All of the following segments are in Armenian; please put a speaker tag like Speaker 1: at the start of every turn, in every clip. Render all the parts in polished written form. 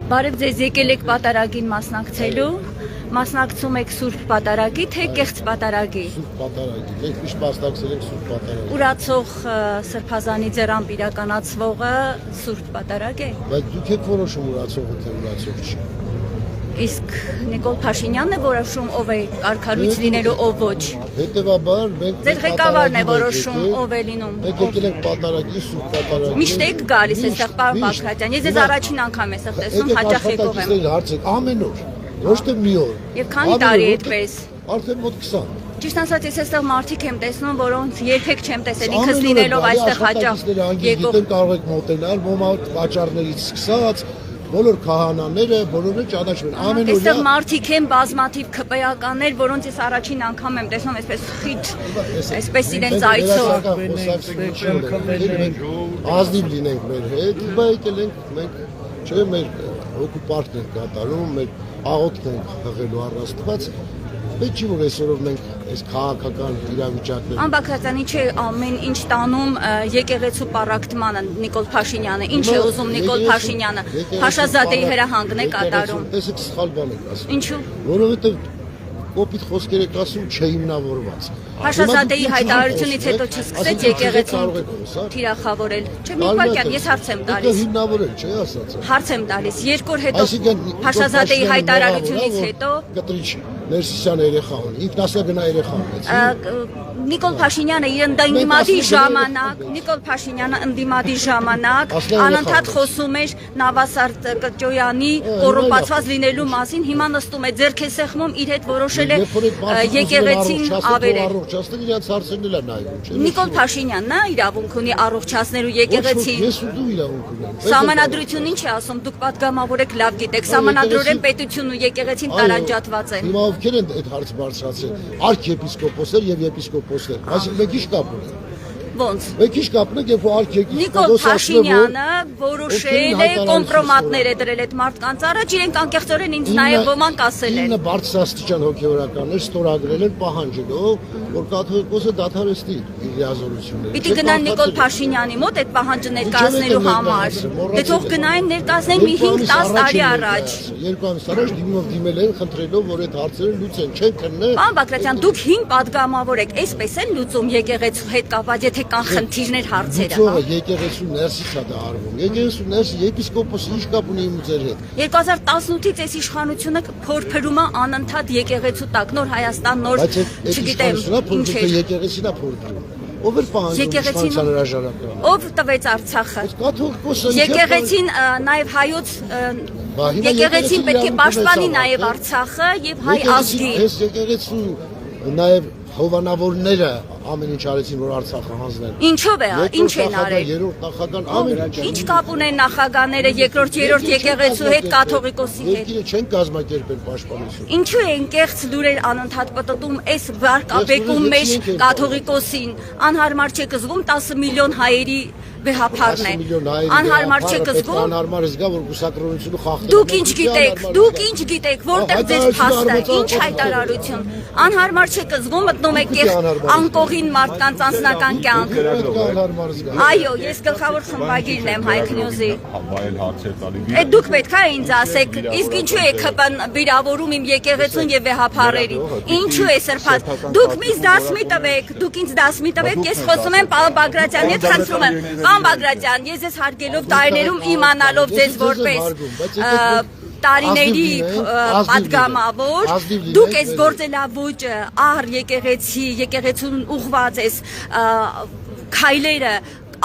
Speaker 1: Բարև ձեզ, եկել եք պատարագին մասնակցելու, մասնակցում եք Սուրբ Պատարագի, թե կեղծ պատարագի։
Speaker 2: Սուրբ Պատարագի, մենք միշտ մասնակցել ենք Սուրբ Պատարագի։
Speaker 1: Ուրացող սրբազանի ձեռամբ իրականացվողը Սուրբ Պատարագ է։
Speaker 2: Բայց դուք եք որոշում ուրացողը թե ուրացող չի։
Speaker 1: Իսկ Նիկոլ Փաշինյանն է որոշում ով է կարգառույց լինելու, ով ոչ։
Speaker 2: Հետևաբար մենք
Speaker 1: Ձեր ղեկավարն է որոշում ով է լինում։
Speaker 2: Մենք եկել ենք Պատարագի, Սուրբ Պատարագի։
Speaker 1: Միշտ եք գալիս այստեղ, պարոն Բագրատյան, ես ձեզ առաջին անգամ եմ այստեղ տեսնում, հաճախ եկող եմ։
Speaker 2: Հարցեք ամեն օր, ոչ թե մի օր։
Speaker 1: Եվ քանի տարի այդպես։
Speaker 2: Արդեն մոտ 20։
Speaker 1: Ճիշտ ասած, ես այստեղ մարդիկ եմ տեսնում, որոնց երբեք չեմ տեսել, ինքս լինելով այստեղ հաճախ
Speaker 2: եկող։ Կարող եք մոտենալ, ոմա վաճառներից սկսած, բոլոր քահանաները, բոլորը ճանաչում են։ Ամեն օր
Speaker 1: այստեղ մարդիկ են բազմաթիվ ԿՊ-ականներ, որոնց ես առաջին անգամ եմ տեսնում այսպես խիտ, այսպես իրենց այցով։
Speaker 2: Ազնիվ լինենք մեր հետ, բայց եկել ենք մենք, չէ, մեր օկուպանտն ենք կատարում, մեր աղոթքն ենք հղելու առ Աստված։ Պետք չի որ այսօրով մենք այս քաղաքական իրավիճակները։
Speaker 1: Պարոն Բագրատյան, ինչ է ամեն ինչ տանում եկեղեցու պառակտմանը Նիկոլ Փաշինյանը, ինչ է ուզում Նիկոլ Փաշինյանը, Փաշազադեի հրահանգն է կատարում։
Speaker 2: Տեսեք սխալ բան եք ասում։
Speaker 1: Ինչու՞։
Speaker 2: Որովհետև կոպիտ խոսքեր եք ասում չհիմնավորված։
Speaker 1: Փաշազադեի հայտարարությունից հետո չսկսեց եկեղեցուն թիրախավորել։ Չէ, մի վարքյան, ես հարց եմ տալիս։
Speaker 2: Հիմնավորել, չէ՞ ասած։
Speaker 1: Հարց եմ տալիս, 2 օր հետո Փաշազադեի հայտարարությունից հետո
Speaker 2: կտրիչ Ներսիսյան երեխա ունի, ինքն ասա գնա երեխա ունեցի։
Speaker 1: Նիկոլ Փաշինյանը իր ընդդիմադի ժամանակ, Նիկոլ Փաշինյանը ընդդիմադի ժամանակ անընդհատ խոսում էր Նավասարդ Կրճոյանի կոռումպացված լինելու մասին, հիմա նստում է ձեռք է սեղմում, իր հետ որոշել է եկեղեցին ավերել։
Speaker 2: Առողջացնել իրենց հարցերն էլ նայում, չէ՞։
Speaker 1: Նիկոլ Փաշինյանն է իրավունք ունի առողջացնելու եկեղեցին։
Speaker 2: Ես ու դու իրավունք ունենք։
Speaker 1: Սահմանադրությունն ինչ է ասում, դուք պատգամավոր եք, լավ գիտեք, սահմանադրորեն պետությունն ու եկեղեցին տարանջատված են։
Speaker 2: Հիմա ովքեր են այդ հարց բարձրացրել, արքեպիսկոպոսներ եւ եպիսկոպոսներ, այսինքն մեկ ինչ կապ ունի։
Speaker 1: Ոնց։
Speaker 2: Մեկ ինչ կապն է, երբ որ արքեկի
Speaker 1: Նիկոլ Փաշինյանը որոշել է կոմպրոմատներ է դրել այդ մարդկանց առաջ, իրենք անկեղծորեն ինձ նաև ոմանք ասել են։
Speaker 2: Ինը բարձրաստիճան հոգևորականներ ստորագրել են պահանջելով, որ կաթողիկոսը դադարեցնի իր լիազորությունները։
Speaker 1: Պիտի գնան Նիկոլ Փաշինյանի մոտ այդ պահանջը ներկայացնելու համար։ Դե թող գնային ներկայացնեն մի 5-10 տարի առաջ։
Speaker 2: 2 ամիս առաջ դիմել են խնդրելով, որ այդ հարցերը լուծեն, չեն քննի։
Speaker 1: Պարոն Բագրատյան, դուք հին պատգամավոր եք, այսպես են լուծում եկեղեցու հետ կապված, եթե կան խնդիրներ, հարցերը, հա։
Speaker 2: Եկեղեցու ներսից է դա արվում։ Եկեղեցու ներսի եպիսկոպոսը ինչ կապ ունի իմ ձեր հետ։
Speaker 1: 2018-ից այս իշխանությունը փորփրում է անընդհատ եկեղեցու տակ, նոր Հայաստան, նոր, չգիտեմ, ինչ է։
Speaker 2: Եկեղեցին է փորփրում։ Ով էր պահանջում իշխանության հրաժարականը։
Speaker 1: Ով տվեց Արցախը։
Speaker 2: Կաթողիկոսը
Speaker 1: Եկեղեցին նաև հայոց եկեղեցին պետք է պաշտպանի նաև Արցախը եւ հայ ազգի։
Speaker 2: Այս եկեղեցու նաև հովանավորները ամեն ինչ արեցին որ Արցախը հանձնեն։
Speaker 1: Ինչով է, ինչ են արել։
Speaker 2: Երրորդ նախագահան ամեն ինչ։
Speaker 1: Ինչ կապ ունեն նախագահները երկրորդ, երրորդ եկեղեցու հետ, կաթողիկոսի հետ։
Speaker 2: Երկիրը չեն կազմակերպել պաշտպանություն։
Speaker 1: Ինչու են կեղծ լուրեր անընդհատ պտտում այս վարկաբեկում մեջ կաթողիկոսին։ Անհարմար չէ կզգում 10 միլիոն հայերի վեհափարն է։ Անհարմար չէ կզգում։
Speaker 2: Անհարմար է զգա որ կուսակրոնությունը խախտել։
Speaker 1: Դուք ինչ գիտեք, որտեղ ձեր փաստը, ինչ հայտարարություն։ Անհարմար չէ կզգում, մտնում եք անկողին մարդկանց անձնական կյանք։ Այո, ես գլխավոր խմբագիրն եմ Հայք Նյուզի։ Այդ դուք պետք է ինձ ասեք, իսկ ինչու եք վիրավորում իմ եկեղեցուն եւ վեհափարերին։ Ինչու է սրբած։ Դուք ինձ դասմի տվեք, ես խոսում եմ պարոն Բագրատյանի հետ, խնդրում եմ։ Պարոն Բագրատյան, ես ձեզ հարգելով տարիներում իմանալով ձեզ որպես տարիների պատգամավոր, դուք այս գործելավոճը ահր եկեղեցուն ուղված այս քայլերը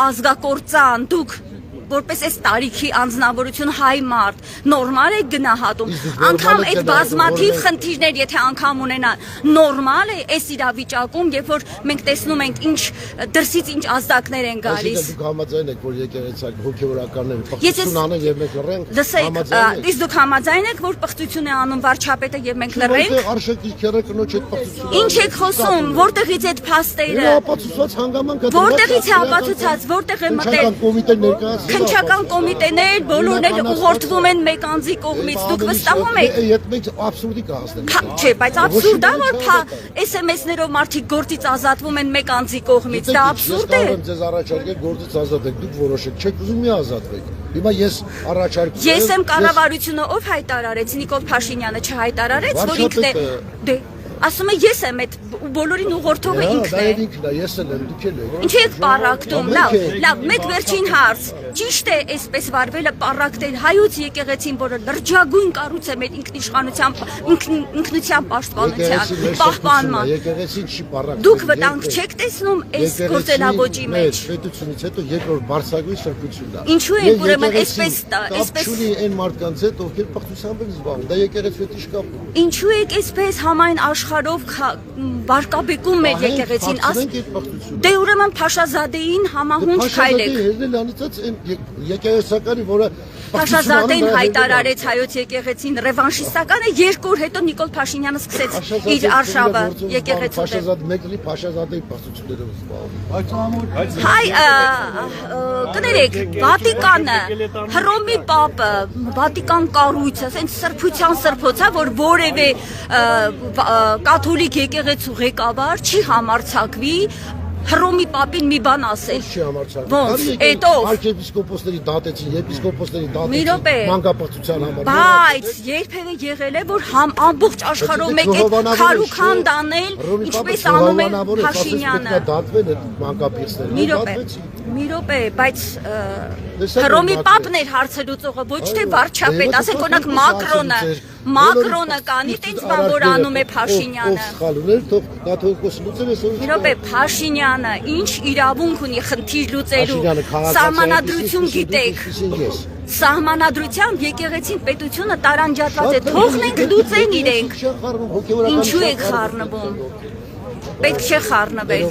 Speaker 1: ազգակործան, դուք որպես այս տարիքի անձնավորություն հայ մարդ, նորմալ է գնահատում, անգամ այդ բազմաթիվ խնդիրներ, եթե անգամ ունենան, նորմալ է այս իրավիճակում, երբ որ մենք տեսնում ենք ինչ դրսից ինչ ազդակներ են գալիս։
Speaker 2: Դուք համաձայն եք, որ եկեղեցակ հոգևորականները պղծություն անեն եւ մենք լռենք։
Speaker 1: Դսեք, իսկ դուք համաձայն եք, որ պղծություն է անում վարչապետը եւ մենք լռենք։
Speaker 2: Արշակի քերը կնոջ այդ պղծությունը։
Speaker 1: Ինչ եք խոսում, որտեղից այդ փաստերը։
Speaker 2: Ապացուցված հանգամանք։
Speaker 1: Որտեղից է ապացուցած, որտեղ է մտել։
Speaker 2: Կոմիտեն ներկայացրել։
Speaker 1: Քննչական կոմիտեներ բոլորն էլ ուղղորդվում են մեկ անձի կողմից, դուք վստահում եք։
Speaker 2: Այդ մենք աբսուրդի կհասնենք։
Speaker 1: Չէ, բայց աբսուրդ է, որ SMS-ներով մարդիկ գործից ազատվում են մեկ անձի կողմից, դա աբսուրդ է։
Speaker 2: Ես ձեզ առաջարկել գործից ազատեք, դուք որոշեք, չեք ուզում մի ազատվեք։ Հիմա ես առաջարկում եմ։
Speaker 1: Ես եմ կառավարությունը ով հայտարարեց, Նիկոլ Փաշինյանը չհայտարարեց, որ ինքն է։ Դե ասում է ես եմ այդ բոլորին ուղղորդողը ինքն է։
Speaker 2: Դա ինքն է, ես եմ, դուք եք։
Speaker 1: Ինչ եք պարակտում, լավ, մեկ վերջին հարց։ Ճիշտ է, այսպես վարվելը պարակտել հայոց եկեղեցին, որը լրջագույն կառույց է մեր ինքնության պաշտպանության, պահպանման։
Speaker 2: Եկեղեցին չի պարակտել։
Speaker 1: Դուք վտանգ չեք տեսնում այս գործելավոճի մեջ։
Speaker 2: Պետությունից հետո երկրորդ բարձրագույն սրբությունն է։
Speaker 1: Ինչու է ուրեմն այսպես
Speaker 2: Չունի այն մարդկանց հետ, ովքեր պղծությամբ են զբաղվում։ Դա եկեղեցու հետ իշ կապ։
Speaker 1: Ինչու եք այսպես համայն աշխարհով վարկաբեկում մեր եկեղեցին։ Դե ուրեմն Փաշազադեին համահունչ քայլեք։
Speaker 2: Եկեղեցականի, որը
Speaker 1: Փաշազադեն հայտարարեց հայոց եկեղեցին ռևանշիստական է, 2 օր հետո Նիկոլ Փաշինյանը սկսեց իր արշավը եկեղեցու դեմ։
Speaker 2: Փաշազադ մեկնի Փաշազադեի պղծություններով զբաղվում։
Speaker 1: Հայ կներեք, Վատիկանը, Հռոմի Պապը, Վատիկան կառույցը, ասենց սրբության սրբոցա, որ որևէ կաթոլիկ եկեղեցու ղեկավար չի համարձակվի Հռոմի Պապին մի բան ասել։
Speaker 2: Չի համարձակվում։
Speaker 1: Ոնց, էտով։
Speaker 2: Արքեպիսկոպոսների դատեցին, եպիսկոպոսների
Speaker 1: Մի րոպե։
Speaker 2: դատեցին մանկապղծության համար։
Speaker 1: Բայց երբևէ եղել է, որ ամբողջ աշխարհով մեկ է քարուքան դանել, ինչպես անում է Փաշինյանը։
Speaker 2: Դատվել է մանկապղծները։
Speaker 1: Մի րոպե, բայց Հռոմի Պապն էր հարցը լուծողը, ոչ թե վարչապետ, ասենք օրինակ Մակրոնը կանի տենց բան, որ անում է Փաշինյանը։
Speaker 2: Սխալուներ, թող կաթողիկոսը լուծել է սա։
Speaker 1: Մի րոպե, Փաշինյանը ինչ իրավունք ունի խնդիր լուծելու, սահմանադրություն գիտեք։ Սահմանադրությամբ եկեղեցին պետությունը տարանջատված է, թողնենք լուծեն իրենք։ Ինչու եք խառնվում։ Պետք չէ խառնվել։